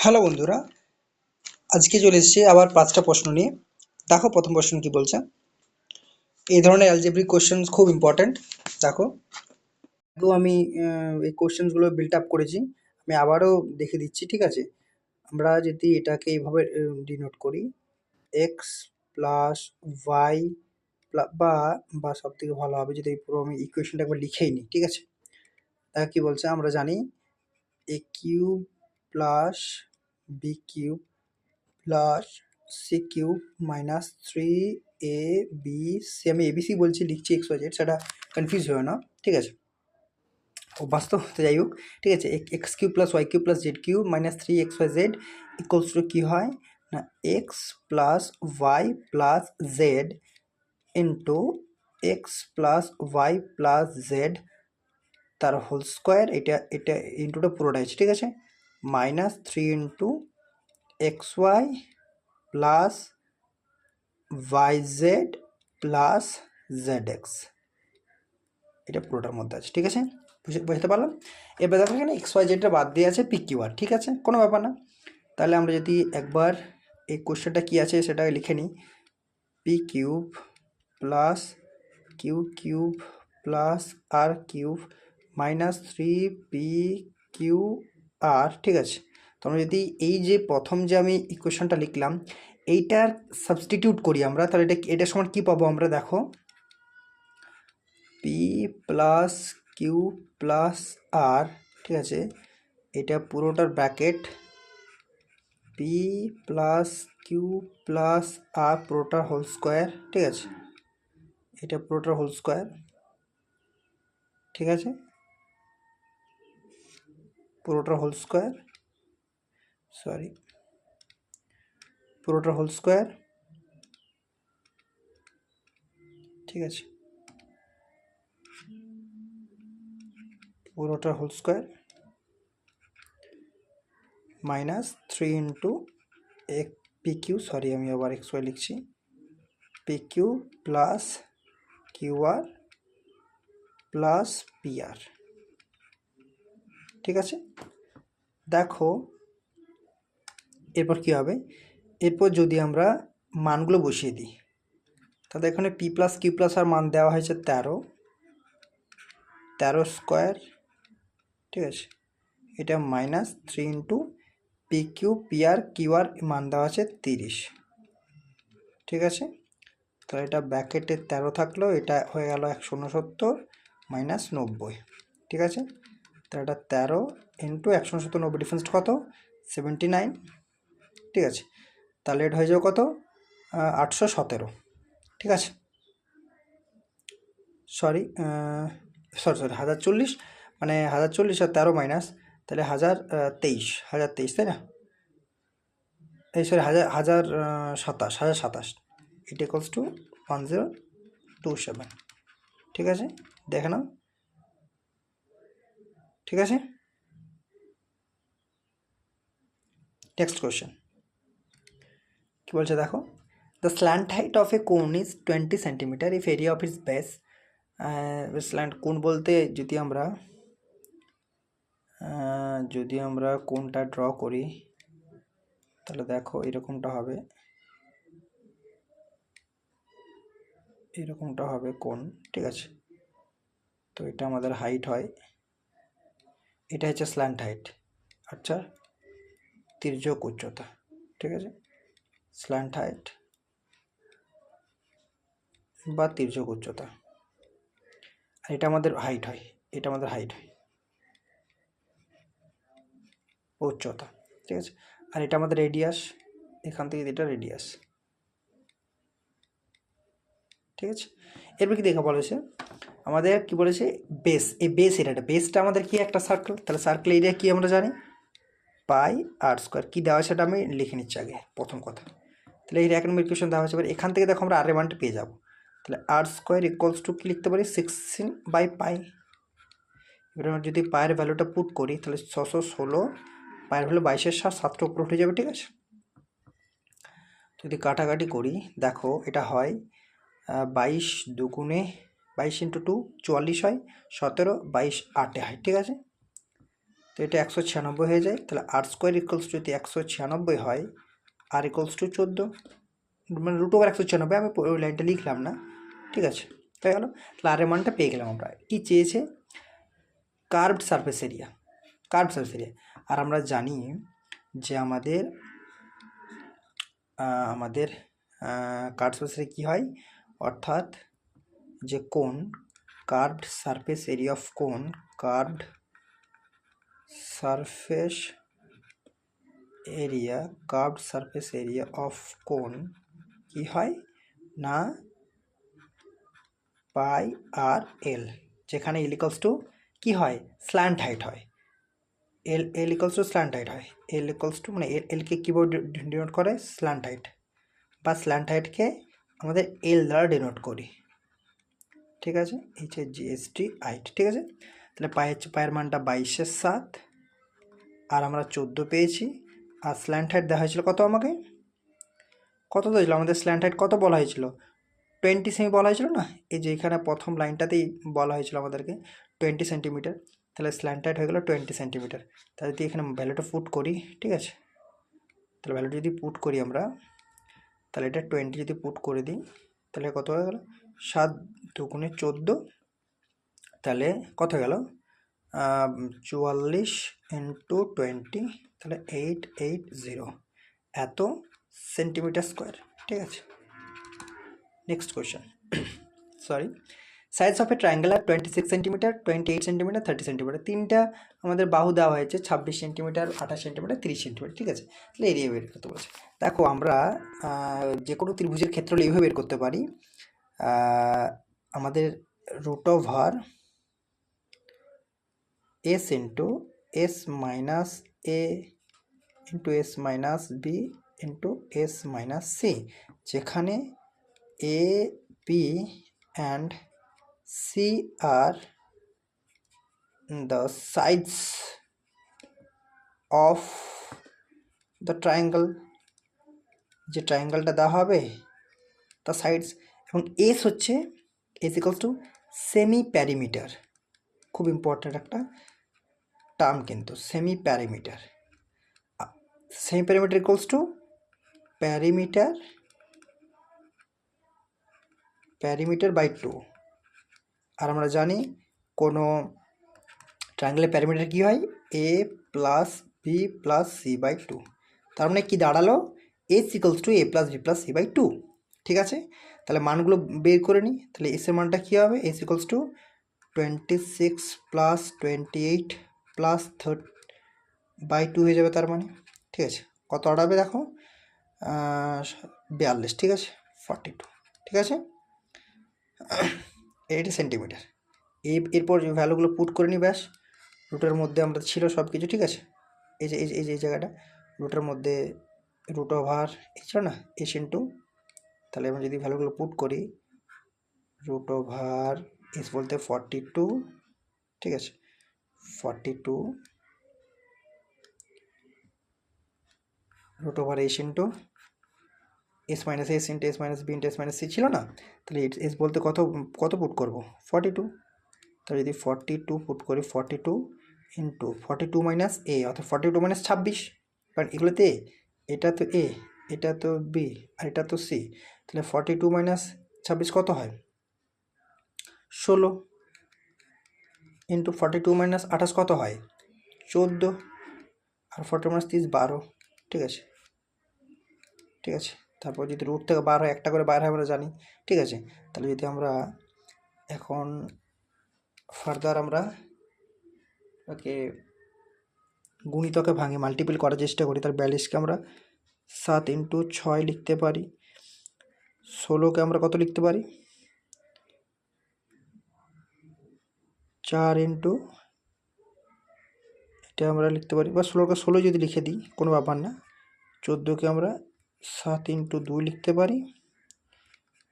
Hello বন্ধুরা, আজকে চলে এসেছি আবার 5টা প্রশ্ন নিয়ে। দেখো প্রথম প্রশ্ন কি বলছে। এই ধরনের অ্যালজেব্রিক কোশ্চেন্স খুব ইম্পর্ট্যান্ট। দেখো, আগেও আমি এই কোশ্চেন্সগুলো বিল্ড আপ করেছি, আমি আবারও দেখে দিচ্ছি, ঠিক আছে? আমরা যদি এটাকে এইভাবে ডিনোট করি, এক্স প্লাস ওয়াই বা বা সব থেকে ভালো হবে যদি পুরো আমি ইকুয়েশনটা একবার লিখেই নিই, ঠিক আছে? দেখো কি বলছে, আমরা জানি A cube plus B cube plus C cube minus 3ab, আমি এবিসি বলছি, লিখছি এক্স ওয়াই জেড, সেটা কনফিউজ হয় না, ঠিক আছে? অভ্যাস তো যাই হোক, ঠিক আছে। X cube plus Y cube plus Z cube minus 3xyz equals to কী হয় না, X plus Y plus Z into X plus Y plus Z তার হোল স্কোয়ার, এটা এটা ইন্টুটা পুরোটা আছে, ঠিক আছে? Minus 3 into X Y plus yz plus zx, এটা পুরোটার মধ্যে আছে, ঠিক আছে? বুঝতে পারলাম? এবার দেখো এখানে এক্স ওয়াই জেডটা বাদ দিয়ে আছে পি কিউ আর, ঠিক আছে, কোনো ব্যাপার না। তাহলে আমরা যদি একবার এই কোশ্চেনটা কী আছে সেটা লিখে নিই, P cube plus Q cube plus R cube minus 3 Q R, ঠিক আছে? তো আমরা যদি এই যে প্রথম যে আমি ইকুয়েশনটা লিখলাম এইটার সাবস্টিটিউট করি আমরা, তাহলে এটার সমান কী পাবো আমরা, দেখো P plus Q plus R, ঠিক আছে, এটা পুরোটার bracket P plus Q plus R পুরোটার হোল স্কোয়ার, ঠিক আছে, এটা পুরোটার হোল স্কোয়ার, ঠিক আছে, পুরোটার হোল স্কোয়ার, সরি, পুরোটার হোল স্কোয়ার, ঠিক আছে, পুরোটার whole square minus 3 into P Q, sorry আমি আবার এক্স ওয়াই লিখছি, P Q plus Q R plus P R, ঠিক আছে? দেখো এরপর কী হবে, এরপর যদি আমরা মানগুলো বসিয়ে দিই, তাহলে এখানে P plus Q plus R মান দেওয়া হয়েছে 13 স্কোয়ার, ঠিক আছে, এটা minus 3 into P Q P R Q R মান দেওয়া আছে 30, ঠিক আছে? তাহলে এটা ব্র্যাকেটে 13 থাকলো, এটা হয়ে গেল 169 মাইনাস 90, ঠিক আছে? তাহলে এটা 13 ইন্টু 169, 90 ডিফারেন্স কত, 79, ঠিক আছে? তাহলে এটা হয়ে যাবে কত, 817, ঠিক আছে, সরি সরি 1040, মানে 1040 আর 13 মাইনাস, তাহলে 1023, তাই না? এই সরি 1027, ইট ইকুয়ালস টু 1027, ঠিক আছে? দেখে নাও, ঠিক আছে? নেক্সট কোয়েশ্চেন কি বলছে দেখো, দ্য স্ল্যান্ট হাইট অফ এ কোন is 20 centimetre if area of its base. Slant কোন বলতে যদি আমরা কোনটা ড্র করি, তাহলে দেখো এরকমটা হবে, এরকমটা হবে কোন, ঠিক আছে? তো এটা আমাদের হাইট হয়, এটা হচ্ছে স্ল্যান্ট হাইট, আচ্ছা, তির্যক উচ্চতা, ঠিক আছে, স্ল্যান্ট হাইট বা তির্যক উচ্চতা, আর এটা আমাদের হাইট হয়, এটা আমাদের হাইট হয়, উচ্চতা, ঠিক আছে, আর এটা আমাদের রেডিয়াস, এখান থেকে এটা রেডিয়াস, ঠিক আছে? এরপর কি দেখা বলেছে আমাদের, কি বলেছে, বেস, এই বেস এরিয়াটা, বেসটা আমাদের কি একটা সার্কেল, তাহলে সার্কেল এরিয়া কি আমরা জানি, পাই আর স্কোয়ার, কী দেওয়া সেটা আমি লিখে নিচ্ছি আগে, প্রথম কথা। তাহলে এই 1 নম্বর ইকুয়েশন দেওয়া হচ্ছে, এবার এখান থেকে দেখো আমরা আর এর মানটা পেয়ে যাবো, তাহলে আর স্কোয়ার ইকুয়ালস টু কী লিখতে পারি, 16/পাই। এবার আমরা যদি পায়ের ভ্যালুটা পুট করি তাহলে 616, পায়ের ভ্যালু 22-7, 7টা উপরে উঠে যাবে, ঠিক আছে? যদি কাটাকাটি করি দেখো এটা হয় 22 দুগুণে 22 ইন্টু 2 44 হয়, 17, 22 8 হয়, ঠিক আছে? তো এটা 196 হয়ে যায়। তাহলে আর স্কোয়ার ইকুয়ালস যদি 196 হয়, আর ইকুয়ালস টু 14, মানে রুট ওভার 196, আমি ওই লাইনটা লিখলাম না, ঠিক আছে, তাই গেল। তাহলে আর এর মানটা পেয়ে গেলাম আমরা। কি চেয়েছে? Curved surface area, curved surface area. আর আমরা জানি যে আমাদের কার্ভড সারফেস এরিয়া কী হয়, অর্থাৎ যে কোন কার্ভড সারফেস এরিয়া অফ কোন, curved surface area, curved surface area of কোন কি হয় না পাই আর এল, যেখানে এল ইকুয়ালস টু কী হয়, স্ল্যান্ট হাইট হয়। এল ইকুয়ালস টু স্ল্যান্ট হাইট হয়। এল ইকুয়ালস টু মানে এলকে কীভাবে ডিনোট করে, স্ল্যান্ট হাইট, বা স্ল্যান্ট হাইটকে আমাদের এল দ্বারা ডিনোট করি, ঠিক আছে, এইচ জিএসটি হাইট, ঠিক আছে। তাহলে পায়ের মানটা 22/7, আর আমরা 14 পেয়েছি। আর স্ল্যান্ট হাইট দেওয়া হয়েছিল কত, আমাকে কত দিয়েছিল, আমাদের স্ল্যান্ট হাইট কত বলা হয়েছিল, 20 সেমি বলা হয়েছিল না। এই যে এখানে প্রথম লাইনটাতেই বলা হয়েছিল আমাদেরকে 20 সেন্টিমিটার। তাহলে স্ল্যান্ট হাইট হয়ে গেলো 20 সেন্টিমিটার। তাহলে যদি এখানে ভ্যালুটা পুট করি, ঠিক আছে, তাহলে ভ্যালুটা যদি পুট করি আমরা, তাহলে এটা 20 যদি পুট করে দিই, তাহলে কত হয়ে গেল, 7 দুগুণে 14, তাহলে কত গেল, 44 ইন্টু 20, তাহলে 880 এত সেন্টিমিটার স্কোয়ার, ঠিক আছে। Next question, sorry, size of a triangle 26 centimetre, 28 centimetre, 30 centimetre. তিনটা আমাদের বাহু দেওয়া হয়েছে, 26 সেন্টিমিটার, 28 সেন্টিমিটার, 30 সেন্টিমিটার, ঠিক আছে। তাহলে এরিয়া বের করতে বলছে। দেখো আমরা যে কোনো ত্রিভুজের ক্ষেত্রে এইভাবে বের করতে পারি, আমাদের root over S into S minus A into S minus B into S minus C, যেখানে A B and C are the sides of the triangle, যে ট্রায়াঙ্গেলটা দেওয়া হবে the sides, এবং এস হচ্ছে S equals to semi perimeter, খুব important একটা term কিন্তু, semi perimeter. Semi perimeter equals to perimeter by 2। আর আমরা জানি কোনো ট্রায়াঙ্গেলের প্যারিমিটার কী হয়, A plus B plus C by 2। তার মানে কি দাঁড়ালো, S equals to A plus B plus C by 2, ঠিক আছে। তাহলে মানগুলো বের করে নিই। তাহলে এসের মানটা কী হবে, S equals to 26 plus 28 plus 30 by 2 হয়ে যাবে, তার মানে, ঠিক আছে। কত দাঁড়াবে দেখো, 42, ঠিক আছে, 42, ঠিক আছে, 80 সেন্টিমিটার। এরপর ভ্যালুগুলো পুট করে নিই, ব্যাস। রুটের মধ্যে আমরা ছিল সব কিছু, ঠিক আছে। এই জায়গাটা রুটের মধ্যে রুট ওভার এই ছিল না, এস ইন্টু, তাহলে আমরা যদি ভ্যালুগুলো পুট করি, রুট ওভার এস বলতে 42, ঠিক আছে, 42 root over S into S minus S into S minus B into S minus C ছিল না। তাহলে এস বলতে কত কত পুট করবো, 42। তাহলে যদি 42 পুট করি, 42 ইন্টু 42 মাইনাস এ, অর্থাৎ 42 মাইনাস 26, কারণ এগুলোতে এটা তো এ, এটা তো বি, আর এটা তো সি। তাহলে 42 মাইনাস 26 কত হয়, 16, ইন্টু 42 মাইনাস 28 কত হয়, 14, আর 42 মাইনাস 30 12, ঠিক আছে, ঠিক আছে। তারপর যদি রুট থেকে বার হয়, একটা করে বার হয় আমরা জানি, ঠিক আছে। তাহলে যদি আমরা এখন ফার্দার আমরা ওকে গুণিতকে ভাঙে মাল্টিপল করার চেষ্টা করি, তার 42কে আমরা 7 ইন্টু 6 লিখতে পারি, 16কে আমরা কত লিখতে পারি, 4 ইন্টু, এটা আমরা লিখতে পারি, বা 16কে 16 যদি লিখে দিই কোনো ব্যাপার না। 14কে আমরা 7 ইন্টু 2 লিখতে পারি,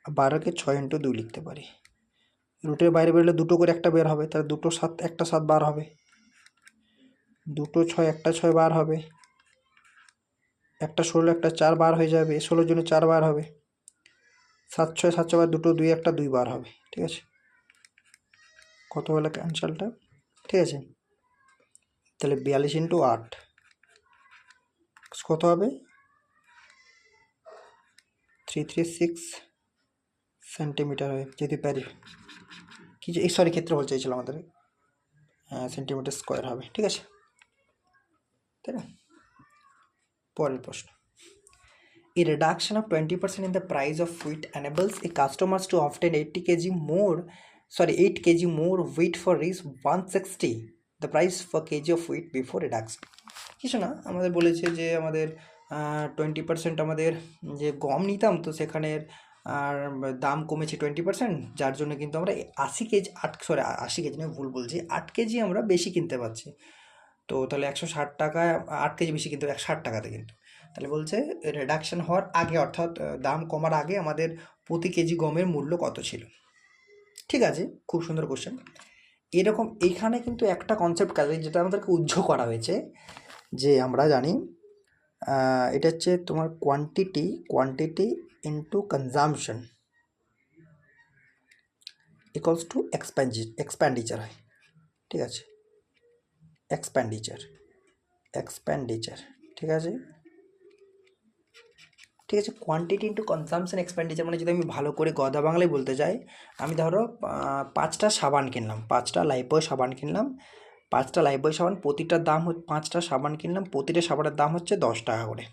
12কে 6 ইন্টু 2 লিখতে পারি। রুটের বাইরে বেরোলে দুটো করে একটা বের হবে, তাহলে দুটো 7 একটা 7 বার হবে, দুটো 6 একটা 6 বার হবে, একটা 16 একটা 4 বার হয়ে যাবে, 16 জন্য 4 বার হবে, 7 6 7 6 বার, দুটো 2 একটা 2 বার হবে, ঠিক আছে। কত হলো ক্যান্সেলটা, ঠিক আছে। তাহলে 42 ইন্টু 8 কত হবে? 336 সেন্টিমিটার হয়, যদি পারি কি যে সরি ক্ষেত্রে বলতে চাইছিল আমাদের, সেন্টিমিটার স্কোয়ার হবে, ঠিক আছে, তাই না? পরের প্রশ্ন, A reduction of 20% in the price of wheat enables a customers to obtain 8 kg more wheat for rupees 160, the price for kg of wheat before reduction. কিছু না, আমাদের বলেছে যে আমাদের 20% আমাদের যে গম নিতাম, তো সেখানের আর দাম কমেছে 20%, যার জন্য কিন্তু আমরা 80 কেজি 80 কেজি নয়, ভুল বলছি, 8 কেজি আমরা বেশি কিনতে পারছি। তো তাহলে 160 টাকায় 8 কেজি বেশি কিন্তু 160 টাকাতে কিন্তু, তাহলে বলছে রিডাকশন হওয়ার আগে, অর্থাৎ দাম কমার আগে আমাদের প্রতি কেজি গমের মূল্য কত ছিল। ঠিক আছে, খুব সুন্দর কোশ্চেন। এরকম এইখানে কিন্তু একটা কনসেপ্ট কাজে যেটা আমাদেরকে উজ্জ্ব করা হয়েছে, যে আমরা জানি এটা হচ্ছে তোমার quantity into consumption equals to expenditure হয়, ঠিক আছে, এক্সপেন্ডিচার, ঠিক আছে, ঠিক আছে। কোয়ান্টিটি ইন্টু কনজামশন এক্সপেন্ডিচার মানে যদি আমি ভালো করে গদা বাংলায় বলতে চাই, আমি ধরো 5টা সাবান কিনলাম, 5টা লাইফবয় সাবান কিনলাম, 5টা লাইফবয় সাবান, প্রতিটার দাম 5টা সাবান কিনলাম, প্রতিটা সাবানের দাম হচ্ছে 10 টাকা করে,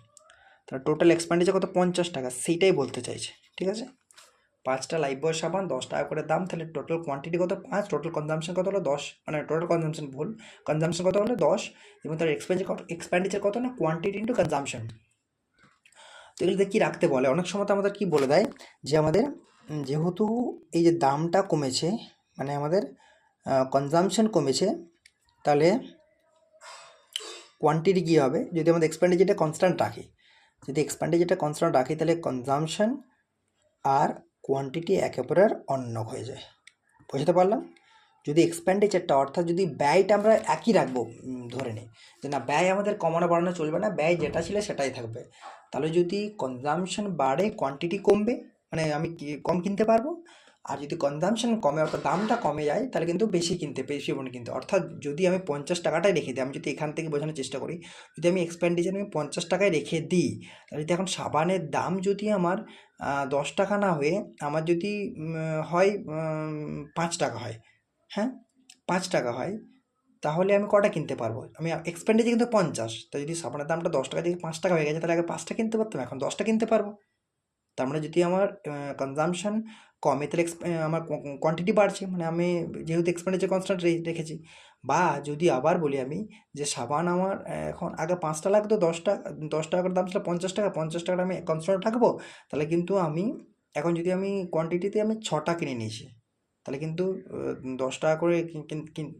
তাহলে টোটাল এক্সপেন্ডিচার কত? 50 টাকা, সেইটাই বলতে চাইছে, ঠিক আছে। 5টা লাইফবয় সাবান 10 টাকা করে দাম, তাহলে টোটাল কোয়ান্টিটি কত? 5, টোটাল কনজামশন কত হলো? 10, মানে টোটাল কনজামশন ভুল, কনজামশন কত হলো? 10, এবং তার এক্সপেন্ডিচার কত? না কোয়ান্টিটি ইন্টু কনজামশন। তো এগুলোতে কী রাখতে বলে, অনেক সময় তো আমাদের কী বলে দেয় যে আমাদের যেহেতু এই যে দামটা কমেছে, মানে আমাদের কনজামশন কমেছে, তাহলে কোয়ান্টিটি কী হবে? যদি আমাদের এক্সপেন্ডিচারটা কনস্ট্যান্ট রাখি, তাহলে কনজামশন আর কোয়ান্টিটি একে অপরের অন্য হয়ে যায়। বুঝতে পারলাম? যদি এক্সপেন্ডিচারটা, অর্থাৎ যদি ব্যয়টা আমরা একই রাখবো, ধরে নিই যে না, ব্যয় আমাদের কমানো বাড়ানো চলবে না, ব্যয় যেটা ছিল সেটাই থাকবে, তাহলে যদি কনজামশন বাড়ে কোয়ান্টিটি কমবে, মানে আমি কম কিনতে পারবো, আর যদি কনজামশন কমে অর্থাৎ দামটা কমে যায়, তাহলে কিন্তু বেশি পরিমাণে কিনতে, অর্থাৎ যদি আমি 50 টাকাটাই রেখে দিই, আমি যদি এখান থেকে বোঝানোর চেষ্টা করি, যদি আমি এক্সপেন্ডিচার আমি 50 টাকায় রেখে দিই, তাহলে যদি এখন সাবানের দাম যদি আমার 10 টাকা না হয়ে আমার যদি হয় 5 টাকা হয়, হ্যাঁ 5 টাকা হয়, তাহলে আমি কটা কিনতে পারবো? আমি এক্সপেন্ডিচার কিন্তু 50, তো যদি সাবানের দামটা 10 টাকা থেকে 5 টাকা হয়ে গেছে, তাহলে আগে 5টা কিনতে পারতাম, এখন 10টা কিনতে পারবো। তার মানে যদি আমার কনজামশন কমে, তাহলে আমার কোয়ান্টিটি বাড়ছে, মানে আমি যেহেতু এক্সপেন্ডিচার কনস্ট্যান্ট রেখেছি। বা যদি আবার বলি আমি যে সাবান আমার এখন আগে 5টা লাগতো, 10 টাকা করে দাম ছিল, 50 টাকা, 50 টাকাটা আমি কনস্ট্যান্ট রাখবো, তাহলে কিন্তু আমি এখন যদি আমি কোয়ান্টিটিতে আমি 6টা কিনে নিয়েছি, তাহলে কিন্তু 10 টাকা করে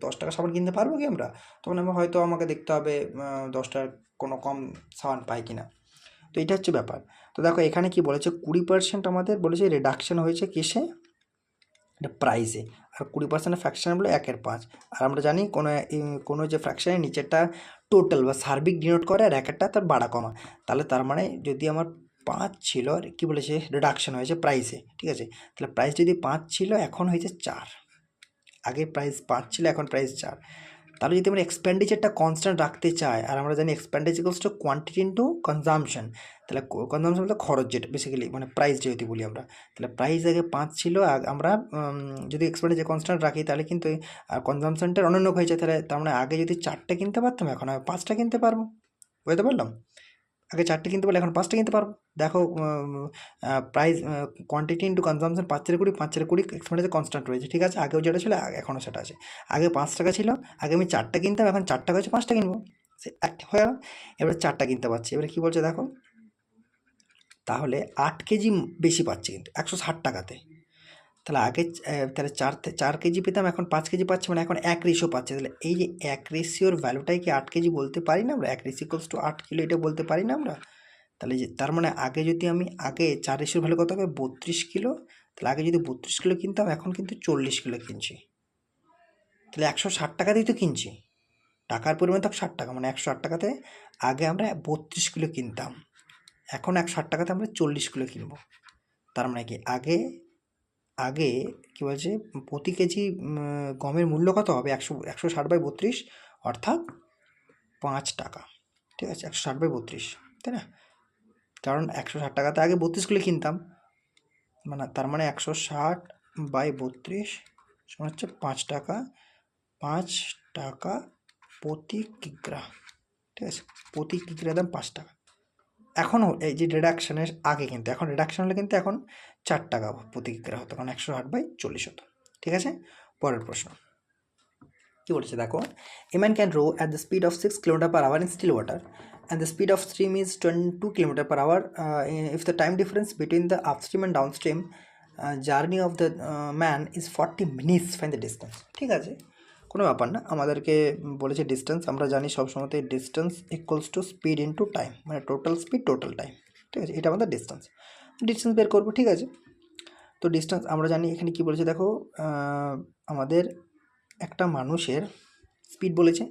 10 টাকা সাবান কিনতে পারবো কি আমরা? তখন আমি হয়তো আমাকে দেখতে হবে 10 টাকার কোনো কম সাবান পাই কিনা। তো এটা হচ্ছে ব্যাপার। তো দেখো এখানে কি বলেছে, 20% আমাদের বলেছে রিডাকশন হয়েছে কিসে? এটা প্রাইসে, আর 20% ফ্র্যাকশন বলে 1/5। আর আমরা জানি কোনো যে ফ্র্যাকশনের নিচেরটা টোটাল বা সার্বিক ডিনোট করে, আর একটা তার বাড়া কমা, তাহলে তার মানে যদি আমার 5 ছিল, আর কী বলেছে রিডাকশন হয়েছে প্রাইসে, ঠিক আছে, তাহলে প্রাইস যদি 5 ছিল এখন হয়েছে 4, আগে প্রাইস 5 ছিল এখন প্রাইস 4। তাহলে যদি আমরা এক্সপেন্ডিচারটা কনস্ট্যান্ট রাখতে চাই, আর আমরা জানি expenditure equals to quantity into consumption, তাহলে কনজামশন বলতে খরচ, যেটা বেসিক্যালি মানে প্রাইস যদি বলি আমরা, তাহলে প্রাইস আগে 5 ছিল, আমরা যদি এক্সপেন্ডিচার কনস্ট্যান্ট রাখি, তাহলে কিন্তু কনজামশনটা অনন্য হয়ে যায়, তাহলে তার মানে আগে যদি 4টা কিনতে পারতাম, এখন আমি 5টা কিনতে পারবো। বুঝতে পারলাম? আগে 4টে কিনতে পারলে এখন 5টা কিনতে পারবো। দেখো price quantity into consumption 5/20, 5/20 expenditure constant রয়েছে, ঠিক আছে, আগেও যেটা ছিল এখনও সেটা আছে। আগে 5 টাকা ছিল, আগে আমি 4টা কিনতাম, এখন 4 টাকা হচ্ছে 5টা কিনবো, সে একটা হয়ে গেল। এবারে 4টা কিনতে পারছি, এবারে কী বলছে দেখো, তাহলে 8 কেজি বেশি পাচ্ছি কিন্তু 160 টাকাতে, তাহলে আগে তাহলে 4 কেজি পেতাম, এখন 5 কেজি পাচ্ছি, মানে এখন 1 রেশিও পাচ্ছে, তাহলে এই যে 1 রেশিওর ভ্যালুটাই কি 8 কেজি বলতে পারি না আমরা? 1 রেশিও ইকুয়ালস টু 8 কিলো, এটা বলতে পারি না আমরা? তাহলে যে তার মানে আগে যদি আমি 4 রেশিওর ভ্যালু কত হবে? 32 কিলো, তাহলে আগে যদি 32 কিলো কিনতাম, এখন কিন্তু 40 কিলো কিনছি, তাহলে 160 টাকাতেই তো কিনছি, টাকার পরিমাণ তো 60 টাকা, মানে 160 টাকাতে আগে আমরা 32 কিলো কিনতাম, এখন 160 টাকাতে আমরা 40 কিলো কিনবো। তার মানে কি আগে আগে কী বলছে, প্রতি কেজি গমের মূল্য কত হবে? 160/32, অর্থাৎ 5 টাকা, ঠিক আছে, 160/32, তাই না? কারণ 160 টাকাতে আগে 32 কিনতাম, মানে তার মানে 160/32 সমান হচ্ছে 5 টাকা, 5 টাকা প্রতি কিগ্রা, ঠিক আছে, প্রতি কিগ্রা দাম 5 টাকা। এখনও এই যে রিডাকশানের আগে কিন্তু, এখন রিডাকশান হলে কিন্তু এখন 4 টাকা প্রতি কিগ্রা হতো, কারণ 160/40 হতো, ঠিক আছে। পরের প্রশ্ন কি বলেছে দেখো, a man can row at the speed of 6 km/h in still water and the speed of stream is 22 km/h if the time difference between the upstream and downstream journey of the man is 40 minutes, find the distance। ঠিক আছে, কোনো ব্যাপার না, আমাদেরকে বলেছে distance, আমরা জানি সবসময়তে distance equals to speed into time, মানে টোটাল স্পিড টোটাল টাইম, ঠিক আছে, এটা আমাদের ডিস্টেন্স বের করবো, ঠিক আছে। তো ডিস্টেন্স আমরা জানি, এখানে কি বলেছে দেখো, আমাদের একটা মানুষের স্পিড বলেছে,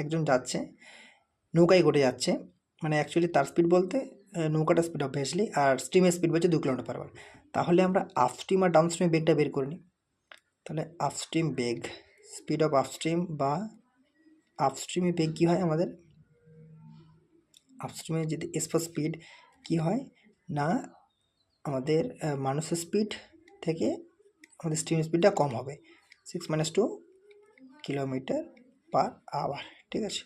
একজন যাচ্ছে, নৌকায় করে যাচ্ছে, মানে অ্যাকচুয়ালি তার স্পিড বলতে নৌকাটার স্পিড অবভিয়াসলি, আর স্ট্রিমের স্পিড বলছে 2 km/h। তাহলে আমরা আপস্ট্রিম আর ডাউনস্ট্রিম বেগটা বের করে নিই। তাহলে upstream beg, speed of upstream বা আপস্ট্রিমে বেগ কী হয় আমাদের, আপস্ট্রিমে যদি এস ফর স্পিড কী হয় না, আমাদের মানুষের স্পিড থেকে আমাদের স্ট্রিম স্পিডটা কম হবে, 6 - 2 km/h, ঠিক আছে।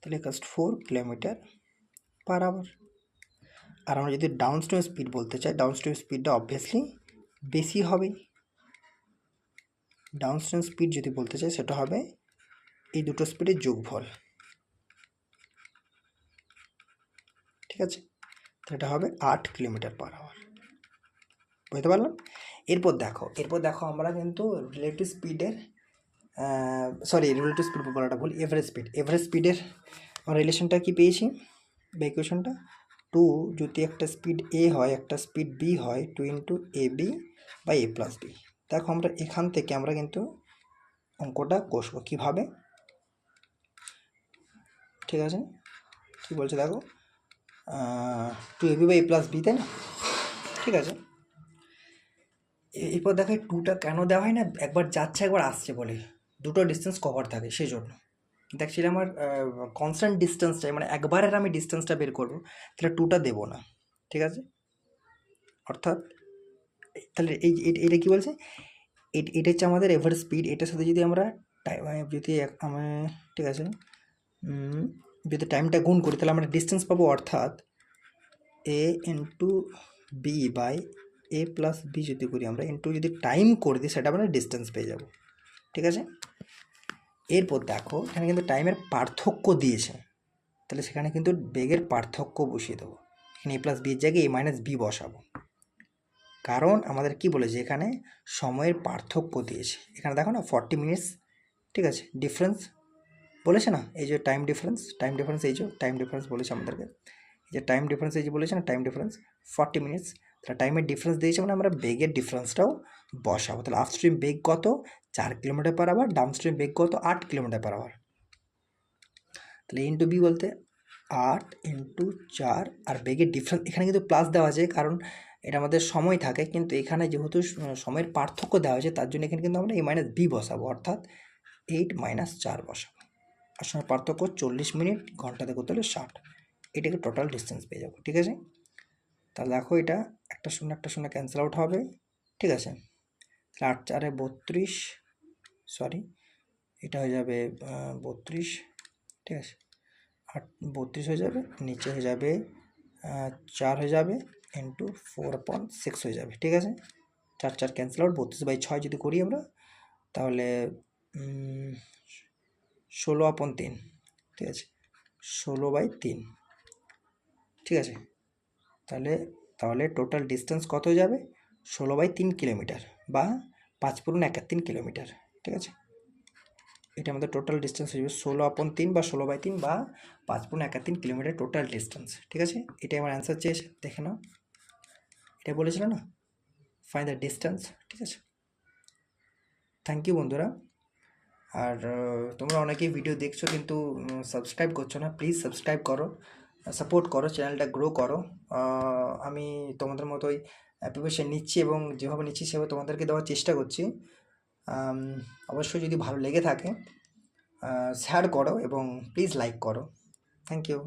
তাহলে 4 km/h। আর আমরা যদি ডাউনস্ট্রিম স্পিড বলতে চাই, ডাউনস্ট্রিম স্পিডটা অবভিয়াসলি বেশি হবে, ডাউনস্ট্রিম স্পিড যদি বলতে চাই সেটা হবে এই দুটো স্পিডের যোগফল, ঠিক আছে, এটা হবে 8 km/h, বুঝতে পারলাম। এরপর দেখো আমরা কিন্তু রিলেটিভ স্পিডের রিলেটিভ স্পিড বলাটা ভুল, এভারেজ স্পিডের রিলেশনটা কি পেয়েছি বা ইকুয়েশনটা, 2 যদি একটা স্পিড এ হয় একটা স্পিড বি হয়, 2 × AB/A+B। দেখো আমরা এখান থেকে আমরা কিন্তু অঙ্কটা কষবো কীভাবে, ঠিক আছে, কী বলছে দেখো, 2AB/A+B, তাই না, ঠিক আছে। এরপর দেখো 2টা কেন দেওয়া হয় না, একবার যাচ্ছে একবার আসছে বলে, দুটো ডিস্টেন্স কভার থাকে সেই জন্য, কিন্তু অ্যাকচুয়ালি আমার কনস্ট্যান্ট ডিস্টেন্স চাই, মানে একবারের আমি ডিস্টেন্সটা বের করবো, তাহলে 2টা দেবো না, ঠিক আছে। অর্থাৎ তাহলে এটা কী বলছে, এটা হচ্ছে আমাদের এভারেজ স্পিড, এটার সাথে যদি আমরা ঠিক আছে, যদি টাইমটা গুণ করি তাহলে আমরা ডিস্টেন্স পাবো, অর্থাৎ A × B/A+B যদি করি আমরা, ইন্টু যদি টাইম করে দিই সেটা আমরা ডিস্টেন্স পেয়ে যাব, ঠিক আছে। এরপর দেখো এখানে কিন্তু টাইমের পার্থক্য দিয়েছে, তাহলে সেখানে কিন্তু বেগের পার্থক্য বসিয়ে দেবো, এখানে A+B এর জায়গায় A-B বসাবো, কারণ আমাদের কি বলেছে এখানে সময়ের পার্থক্য দিয়েছে, এখানে দেখো না 40 মিনিটস, ঠিক আছে, ডিফারেন্স বলেছে না, এই যে টাইম ডিফারেন্স, এই যে টাইম ডিফারেন্স বলেছে আমাদেরকে, এই যে টাইম ডিফারেন্স এই যে বলেছে না, টাইম ডিফারেন্স 40 মিনিটস, তাহলে টাইমের ডিফারেন্স দিয়েছে মানে আমরা বেগের ডিফারেন্সটাও বসাবো, তাহলে আপস্ট্রিম বেগ কত 4 km/h, ডাউনস্ট্রিম বেগ কত 8 km/h, তাহলে ইন্টু বি বলতে 8 × 4, আর বেগের ডিফারেন্স এখানে কিন্তু প্লাস দেওয়া আছে কারণ এটা আমাদের সময় থাকে, কিন্তু এখানে যেহেতু সময়ের পার্থক্য দেওয়া হয়েছে তার জন্য এখানে কিন্তু আমরা A-B বসাবো, অর্থাৎ 8 - 4 বসাবো, আর সময় পার্থক্য 40 মিনিট, ঘন্টাতে করতে হলে 60, এটাকে টোটাল ডিস্টেন্স পেয়ে যাবো, ঠিক আছে। তাহলে দেখো এটা একটা শূন্য ক্যান্সেল আউট হবে, ঠিক আছে, তাহলে 8 × 4 = 32, এটা হয়ে যাবে 32, ঠিক আছে, 32 হয়ে যাবে, নিচে হয়ে যাবে 4 হয়ে যাবে, ইন্টু 4/6 হয়ে যাবে, ঠিক আছে, 4 4 ক্যান্সেল আউট, 32/6 যদি করি আমরা তাহলে 16/3, ঠিক আছে, 16/3, ঠিক আছে, তাহলে টোটাল ডিস্টেন্স কত হয়ে যাবে 16/3 কিলোমিটার বা 5×1 কিলোমিটার, ঠিক আছে, এটা আমাদের টোটাল ডিস্টেন্স হয়ে যাবে 16/3 বা 16/3 বা 5×1 কিলোমিটার টোটাল ডিস্টেন্স, ঠিক আছে। এটাই আমার অ্যান্সার চেয়েছে, দেখে নাও, এটা বলেছিল না, ফাইন্ড দ্য ডিস্টেন্স, ঠিক আছে। থ্যাংক ইউ বন্ধুরা। আর তোমরা অনেকেই ভিডিও দেখছো কিন্তু সাবস্ক্রাইব করছো না, প্লিজ সাবস্ক্রাইব করো, সাপোর্ট করো, চ্যানেলটা গ্রো করো। আমি তোমাদের মতোই প্রিপারেশন নিচ্ছি এবং যেভাবে নিচ্ছি সেভাবে তোমাদেরকে দেওয়ার চেষ্টা করছি। অবশ্যই যদি ভালো লেগে থাকে শেয়ার করো এবং প্লিজ লাইক করো। Thank you.